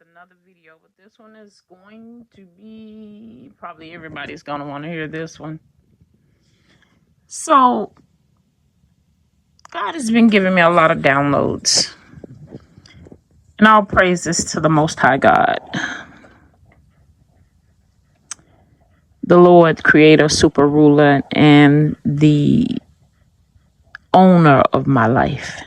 another video, but this one is going to be probably everybody's going to want to hear this one. So, God has been giving me a lot of downloads, and all praises to the Most High God, the Lord, Creator, Super Ruler, and the owner of my life.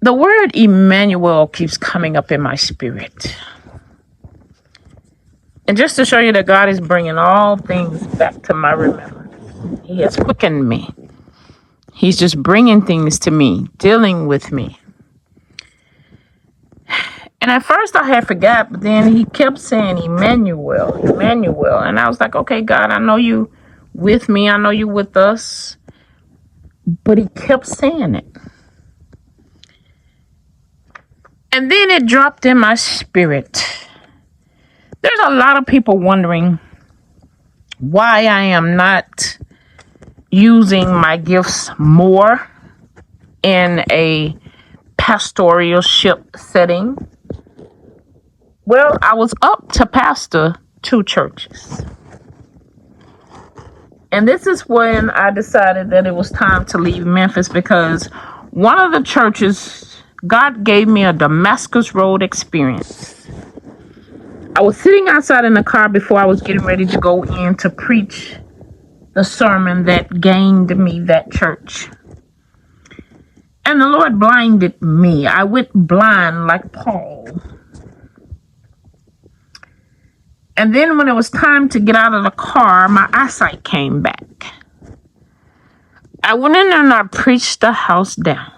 The word Emmanuel keeps coming up in my spirit. And just to show you that God is bringing all things back to my remembrance, He has quickened me. He's just bringing things to me, dealing with me. And at first I had forgot, but then He kept saying Emmanuel, Emmanuel. And I was like, okay, God, I know you with me. I know you with us. But He kept saying it. And then it dropped in my spirit. There's a lot of people wondering why I am not using my gifts more in a pastoralship setting. Well, I was up to pastor 2 churches. And this is when I decided that it was time to leave Memphis, because one of the churches, God gave me a Damascus Road experience. I was sitting outside in the car before I was getting ready to go in to preach the sermon that gained me that church. And the Lord blinded me. I went blind like Paul. And then when it was time to get out of the car, my eyesight came back. I went in there and I preached the house down.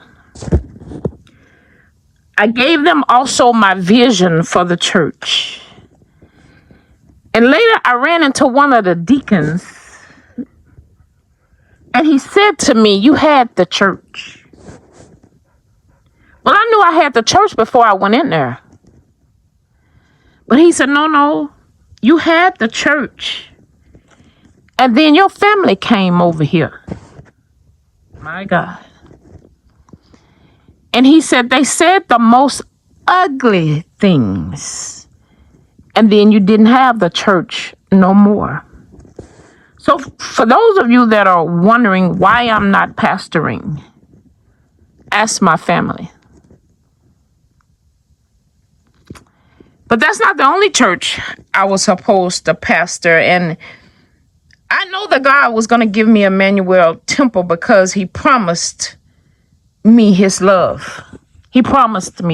I gave them also my vision for the church. And later I ran into one of the deacons, and he said to me, "You had the church." Well, I knew I had the church before I went in there. But he said, no, you had the church. And then your family came over here. My God. And he said, they said the most ugly things. And then you didn't have the church no more. So for those of you that are wondering why I'm not pastoring, ask my family. But that's not the only church I was supposed to pastor. And I know that God was going to give me Emmanuel Temple because He promised me His love. He promised me